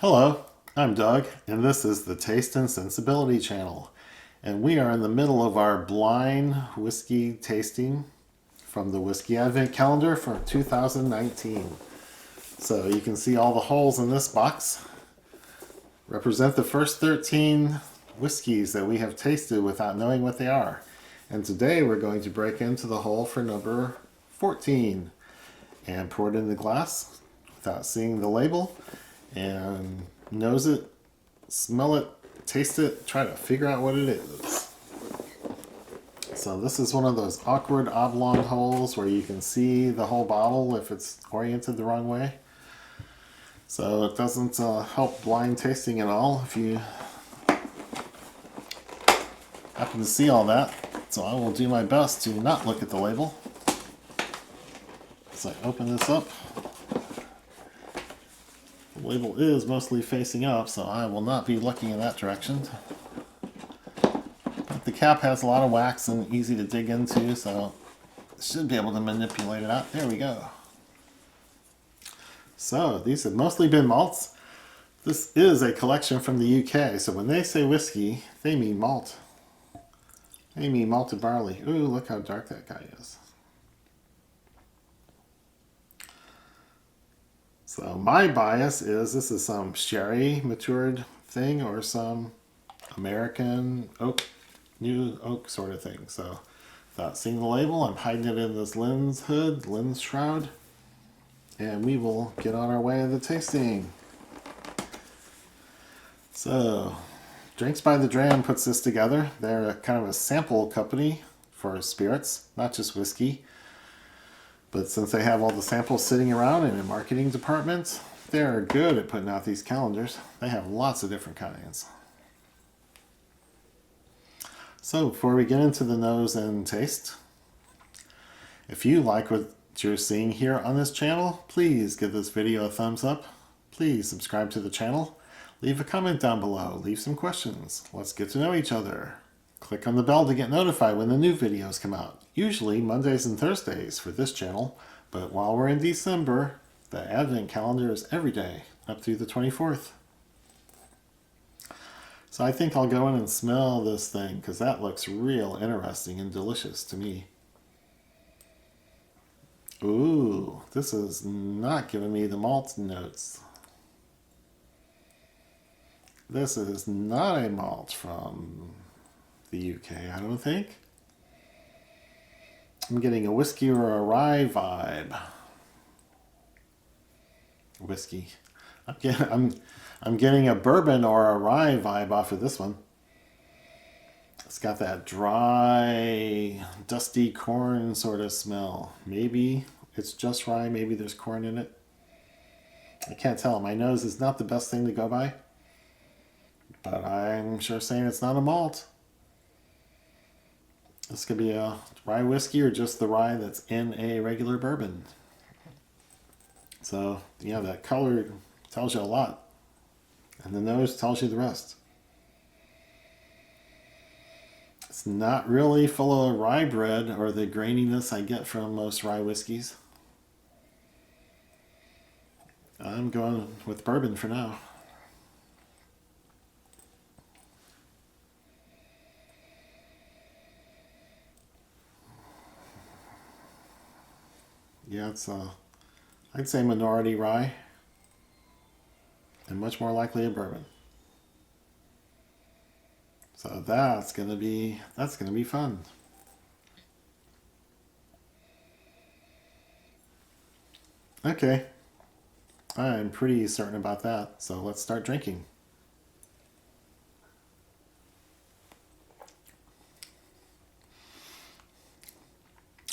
Hello, I'm Doug, and this is the Taste and Sensibility channel. And we are in the middle of our blind whiskey tasting from the Whiskey Advent Calendar for 2019. So you can see all the holes in this box represent the first 13 whiskeys that we have tasted without knowing what they are. And today we're going to break into the hole for number 14 and pour it in the glass without seeing the label and nose it, smell it, taste it, try to figure out what it is. So this is one of those awkward oblong holes where you can see the whole bottle if it's oriented the wrong way. So it doesn't help blind tasting at all if you happen to see all that. So I will do my best to not look at the label. So I open this up. The label is mostly facing up, so I will not be looking in that direction. But the cap has a lot of wax and easy to dig into, so I should be able to manipulate it out. There we go. So these have mostly been malts. This is a collection from the UK, so when they say whiskey, they mean malt. They mean malted barley. Ooh, look how dark that guy is. So my bias is this is some sherry matured thing or some American oak, new oak sort of thing. So without seeing the label, I'm hiding it in this lens hood, lens shroud, and we will get on our way to the tasting. So Drinks by the Dram puts this together. They're a kind of a sample company for spirits, not just whiskey. But since they have all the samples sitting around in a marketing department, they're good at putting out these calendars. They have lots of different kinds. So before we get into the nose and taste, if you like what you're seeing here on this channel, please give this video a thumbs up. Please subscribe to the channel. Leave a comment down below. Leave some questions. Let's get to know each other. Click on the bell to get notified when the new videos come out. Usually Mondays and Thursdays for this channel, but while we're in December, the Advent calendar is every day up through the 24th. So I think I'll go in and smell this thing because that looks real interesting and delicious to me. Ooh, this is not giving me the malt notes. This is not a malt from the UK, I don't think. I'm getting a whiskey or a rye vibe. Whiskey. I'm getting a bourbon or a rye vibe off of this one. It's got that dry, dusty corn sort of smell. Maybe it's just rye, maybe there's corn in it. I can't tell. My nose is not the best thing to go by. But I'm sure saying it's not a malt. This could be a rye whiskey or just the rye that's in a regular bourbon. So, yeah, that color tells you a lot. And the nose tells you the rest. It's not really full of rye bread or the graininess I get from most rye whiskeys. I'm going with bourbon for now. Yeah, it's I'd say minority rye and much more likely a bourbon. So that's gonna be fun. Okay, I'm pretty certain about that. So let's start drinking.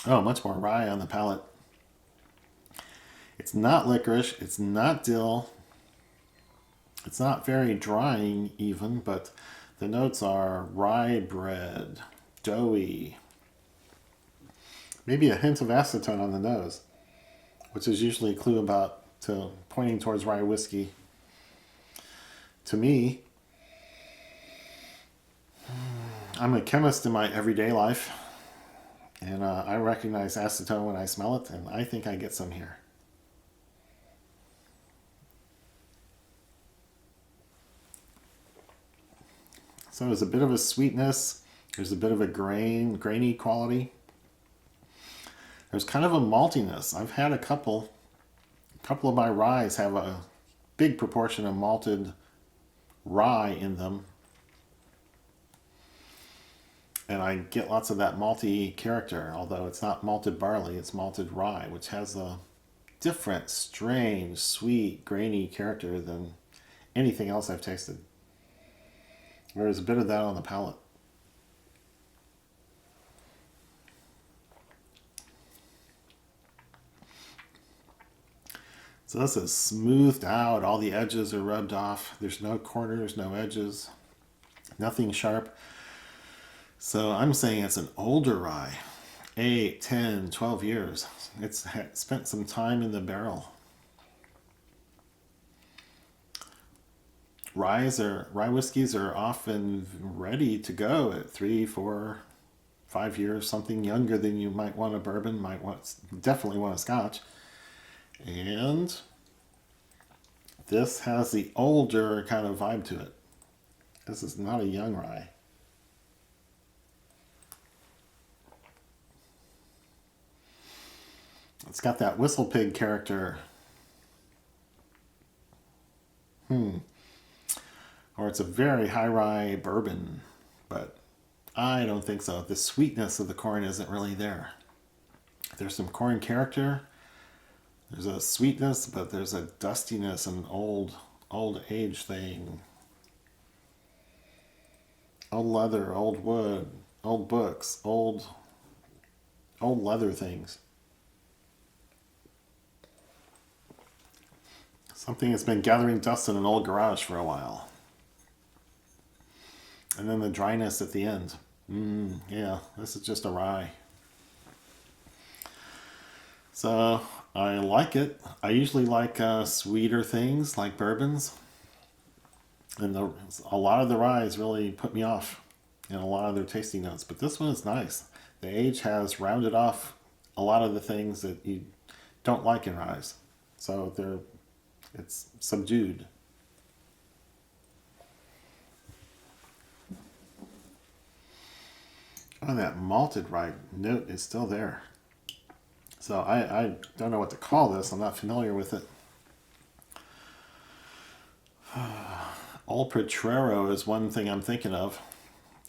Oh, much more rye on the palate. It's not licorice, it's not dill, it's not very drying even, but the notes are rye bread, doughy, maybe a hint of acetone on the nose, which is usually a clue pointing towards rye whiskey. To me, I'm a chemist in my everyday life, and I recognize acetone when I smell it, and I think I get some here. So there's a bit of a sweetness. There's a bit of a grainy quality. There's kind of a maltiness. I've had a couple of my ryes have a big proportion of malted rye in them. And I get lots of that malty character, although it's not malted barley, it's malted rye, which has a different, strange, sweet, grainy character than anything else I've tasted. There's a bit of that on the palate. So this is smoothed out. All the edges are rubbed off. There's no corners, no edges, nothing sharp. So I'm saying it's an older rye, 8, 10, 12 years. It's spent some time in the barrel. Rye whiskeys are often ready to go at 3, 4, 5 years, something younger than you might want a bourbon, definitely want a Scotch. And this has the older kind of vibe to it. This is not a young rye. It's got that whistle pig character. Or it's a very high rye bourbon, but I don't think so. The sweetness of the corn isn't really there. There's some corn character. There's a sweetness, but there's a dustiness, an old age thing. Old leather, old wood, old books, old leather things. Something that's been gathering dust in an old garage for a while. And then the dryness at the end. Yeah, this is just a rye. So I like it. I usually like sweeter things like bourbons. And a lot of the ryes really put me off in a lot of their tasting notes. But this one is nice. The age has rounded off a lot of the things that you don't like in ryes. So it's subdued. Oh, that malted rye note is still there. So I don't know what to call this. I'm not familiar with it. Old Potrero is one thing I'm thinking of.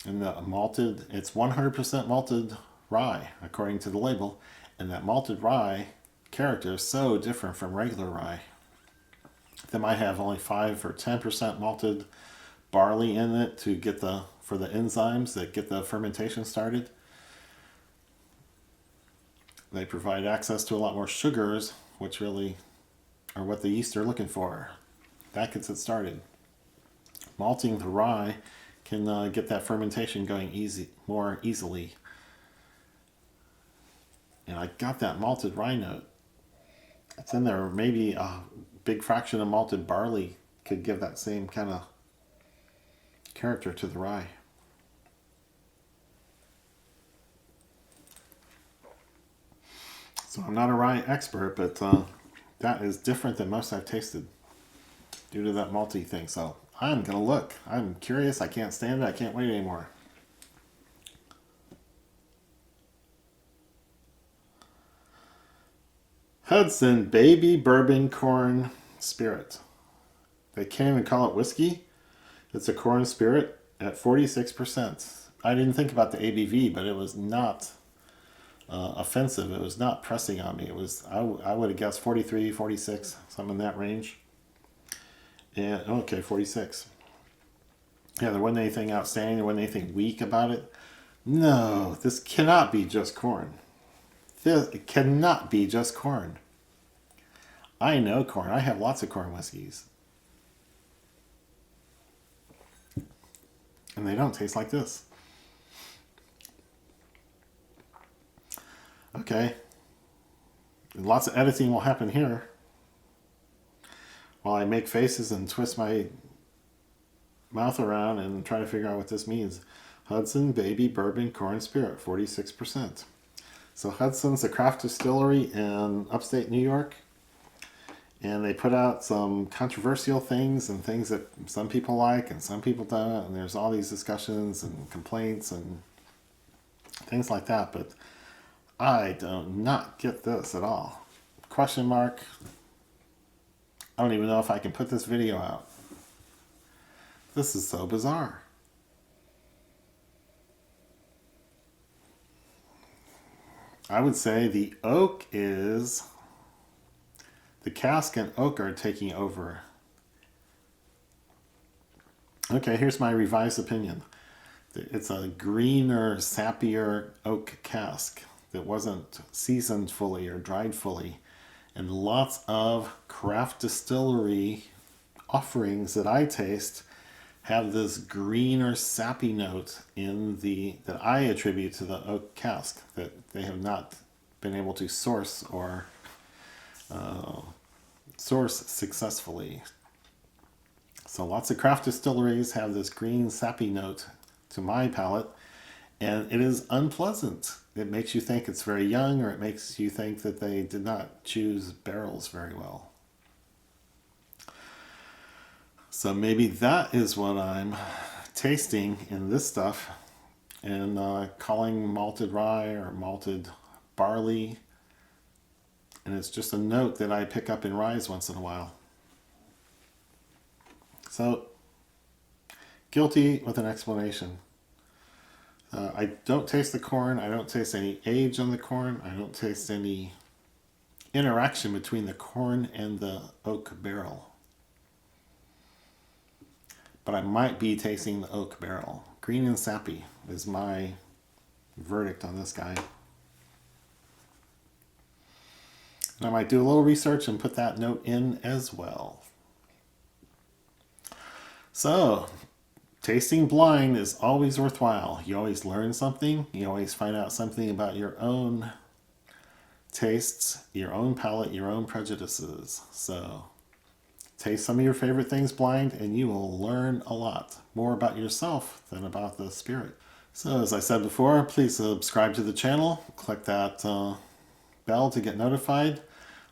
And the malted, it's 100% malted rye, according to the label. And that malted rye character is so different from regular rye. They might have only 5 or 10% malted barley in it for the enzymes that get the fermentation started. They provide access to a lot more sugars, which really are what the yeast are looking for. That gets it started. Malting the rye can get that fermentation going more easily. And I got that malted rye note. It's in there. Maybe a big fraction of malted barley could give that same kind of character to the rye. So I'm not a rye expert, but that is different than most I've tasted due to that malty thing. So I'm going to look. I'm curious. I can't stand it. I can't wait anymore. Hudson Baby Bourbon Corn Spirit. They can't even call it whiskey. It's a corn spirit at 46%. I didn't think about the ABV, but it was not offensive. It was not pressing on me. It was, I would have guessed 43, 46, something in that range. And okay, 46. Yeah, there wasn't anything outstanding. There wasn't anything weak about it. No, this cannot be just corn. It cannot be just corn. I know corn. I have lots of corn whiskeys. And they don't taste like this. Okay. Lots of editing will happen here while I make faces and twist my mouth around and try to figure out what this means. Hudson Baby Bourbon Corn Spirit, 46%. So Hudson's a craft distillery in upstate New York. And they put out some controversial things and things that some people like and some people don't. And there's all these discussions and complaints and things like that. But I do not get this at all. Question mark. I don't even know if I can put this video out. This is so bizarre. I would say the oak is... The cask and oak are taking over. Okay, here's my revised opinion. It's a greener, sappier oak cask that wasn't seasoned fully or dried fully. And lots of craft distillery offerings that I taste have this greener, sappy note that I attribute to the oak cask that they have not been able to source or source successfully. So lots of craft distilleries have this green, sappy note to my palate, and it is unpleasant. It makes you think it's very young, or it makes you think that they did not choose barrels very well. So maybe that is what I'm tasting in this stuff and calling malted rye or malted barley. And it's just a note that I pick up in ryes once in a while. So, guilty with an explanation. I don't taste the corn. I don't taste any age on the corn. I don't taste any interaction between the corn and the oak barrel. But I might be tasting the oak barrel. Green and sappy is my verdict on this guy. And I might do a little research and put that note in as well. So, tasting blind is always worthwhile. You always learn something. You always find out something about your own tastes, your own palate, your own prejudices. So, taste some of your favorite things blind and you will learn a lot more about yourself than about the spirit. So, as I said before, please subscribe to the channel. Click that bell to get notified.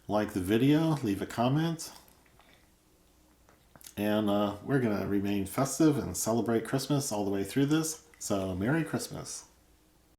Like the video, leave a comment. And we're going to remain festive and celebrate Christmas all the way through this. So, Merry Christmas.